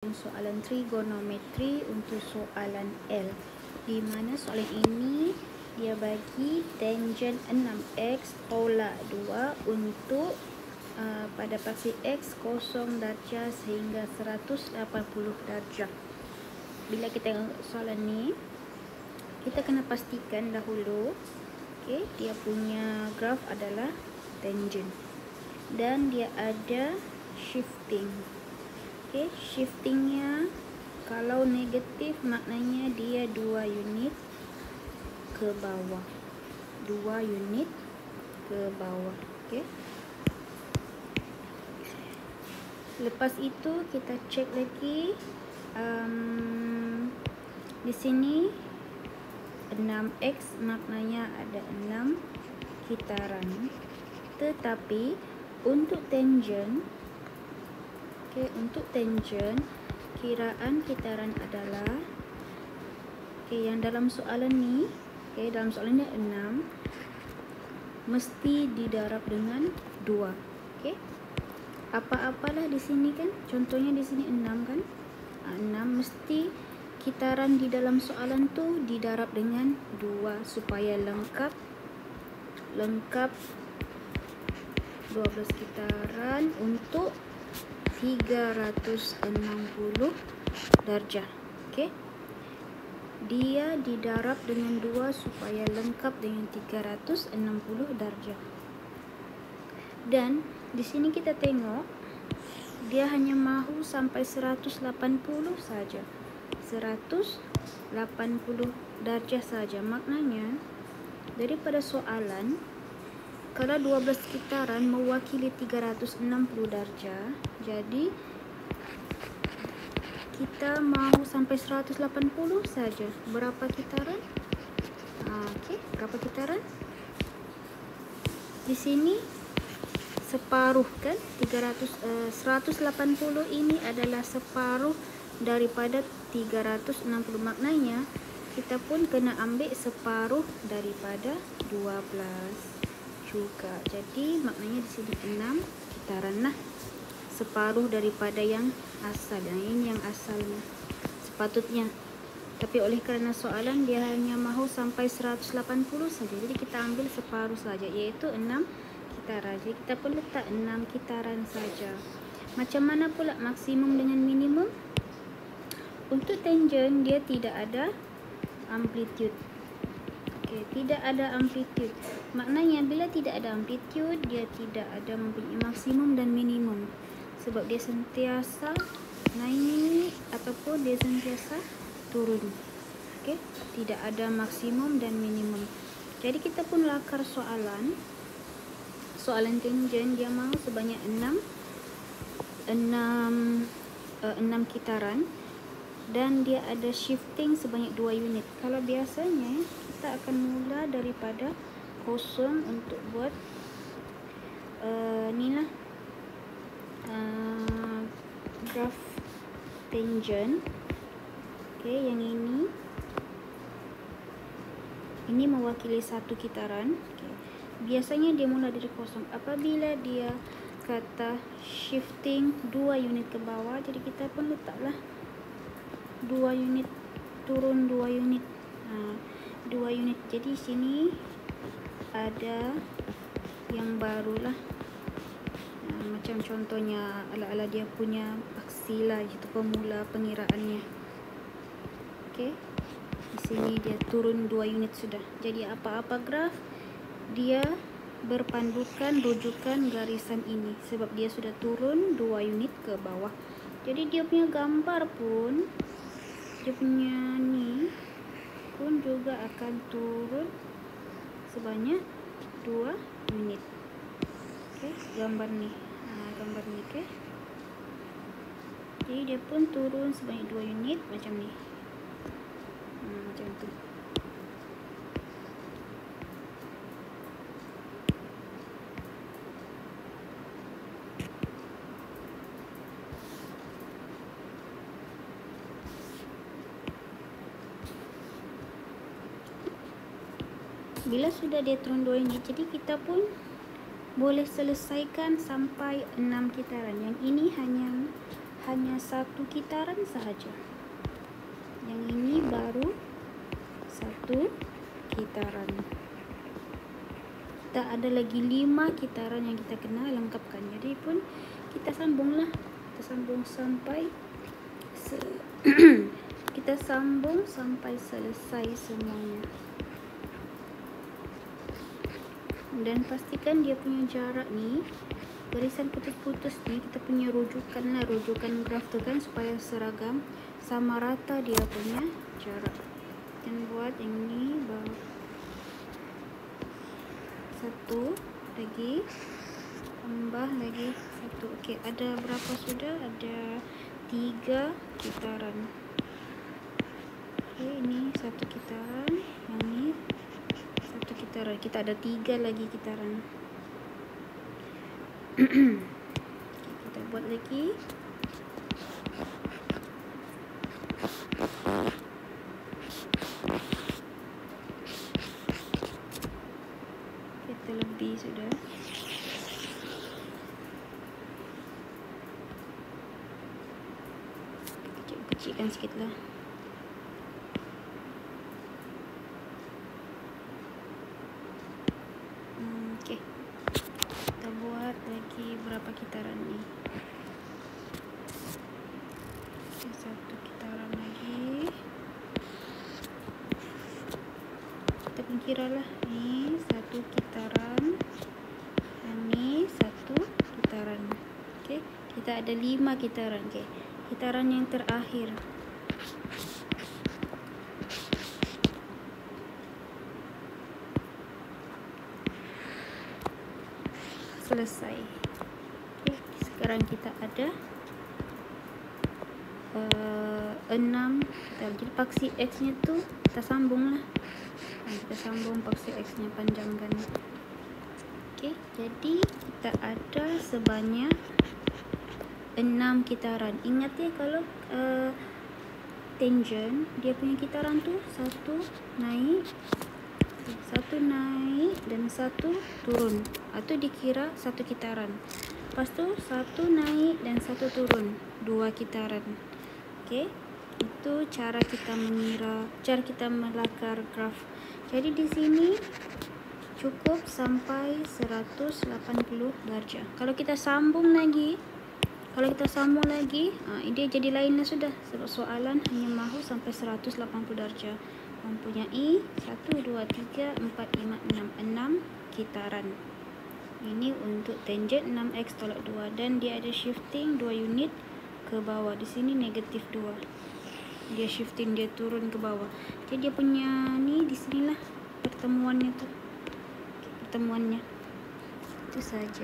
Soalan trigonometri untuk soalan L, di mana soalan ini dia bagi tangen 6x tolak 2 untuk pada paksi x 0 darjah sehingga 180 darjah. Bila kita tengok soalan ni, kita kena pastikan dahulu dia punya graf adalah tangen dan dia ada shifting. Shiftingnya kalau negatif maknanya dia 2 unit ke bawah. 2 unit ke bawah. Lepas itu kita cek lagi di sini 6x maknanya ada 6 kitaran. Tetapi untuk tangen kiraan kitaran adalah yang dalam soalan ni, dalam soalan ni 6 mesti didarab dengan 2. Apa-apalah di sini kan, contohnya di sini 6 kan, 6 mesti kitaran di dalam soalan tu didarab dengan 2 supaya lengkap 12 kitaran untuk 360 darjah. Dia didarab dengan 2 supaya lengkap dengan 360 darjah. Dan di sini kita tengok dia hanya mahu sampai 180 saja. 180 darjah saja. Maknanya daripada soalan, kalau 12 kitaran mewakili 360 darjah, jadi kita mahu sampai 180 saja. Berapa kitaran? Berapa kitaran? Di sini separuh kan, 180 ini adalah separuh daripada 360. Maknanya kita pun kena ambil separuh daripada 12 juga. Jadi maknanya di sini 6 kitaran lah, separuh daripada yang asal. Ini yang asalnya sepatutnya, tapi oleh kerana soalan dia hanya mahu sampai 180 saja, jadi kita ambil separuh saja, iaitu 6 kitaran. Jadi kita pun letak 6 kitaran saja. Macam mana pula maksimum dengan minimum? Untuk tangen dia tidak ada amplitude. Tidak ada amplitude. Maknanya bila tidak ada amplitude, dia tidak ada mempunyai maksimum dan minimum. Sebab dia sentiasa naik ataupun dia sentiasa turun. Tidak ada maksimum dan minimum. Jadi kita pun lakar soalan tangen dia mahu sebanyak 6 kitaran dan dia ada shifting sebanyak 2 unit. Kalau biasanya kita akan mula daripada 0 untuk buat graf tangen. Yang ini mewakili 1 kitaran. Biasanya dia mula dari 0. Apabila dia kata shifting 2 unit ke bawah, jadi kita pun letaklah 2 unit turun 2 unit. 2 unit. Jadi sini ada yang barulah. Macam contohnya ala-ala dia punya paksi lah, itu pemula pengiraannya. Di sini dia turun 2 unit sudah. Jadi apa-apa graf dia berpandukan rujukan garisan ini sebab dia sudah turun 2 unit ke bawah. Jadi dia punya gambar pun, dia punya ni pun juga akan turun sebanyak 2 unit. Gambar ni. Jadi dia pun turun sebanyak 2 unit macam ni. Macam tu. Bila sudah dia turun 2 unit, jadi kita pun boleh selesaikan sampai 6 kitaran. Yang ini hanya satu kitaran sahaja. Yang ini baru satu kitaran. Kita ada lagi 5 kitaran yang kita kena lengkapkan. Jadi pun kita sambunglah. Kita sambung sampai kita sambung sampai selesai semuanya. Dan pastikan dia punya jarak ni, garisan putus-putus ni kita punya rujukan lah, rujukan graf tu kan, supaya seragam, sama rata dia punya jarak. Dan buat yang ni baru satu lagi, tambah lagi satu. Okey, ada berapa sudah? Ada 3 kitaran. Okey, ini satu kitaran, yang ni satu kitaran. Kita ada 3 lagi kitaran. Okay, kita buat lagi. Kita lebih sudah. Kecilkan sikit lah. Okey, kita buat lagi berapa kitaran ni? Okay, satu kitaran lagi. Kita pun kira lah, ni satu kitaran dan ni satu kitaran. Okey, kita ada 5 kitaran. Okey, kitaran yang terakhir. Selesai. Okay, sekarang kita ada 6. Jadi paksi X nya tu kita sambung lah. Kita sambung paksi X nya, panjangkan. Okay, jadi kita ada sebanyak 6 kitaran. Ingat ya, kalau tangent dia punya kitaran tu satu naik dan satu turun, atau dikira satu kitaran. Lepas tu satu naik dan satu turun, 2 kitaran. Okey, itu cara kita mengira, cara kita melakar graf. Jadi di sini cukup sampai 180 darjah. Kalau kita sambung lagi, dia jadi lain lah sudah, sebab soalan hanya mahu sampai 180 darjah. Mempunyai 1, 2, 3, 4, 5, 6 kitaran. Ini untuk tangent 6x tolak 2, dan dia ada shifting 2 unit ke bawah. Di sini negatif 2. Dia shifting, dia turun ke bawah. Jadi dia punya ni di sinilah pertemuannya tu. Pertemuannya. Itu saja.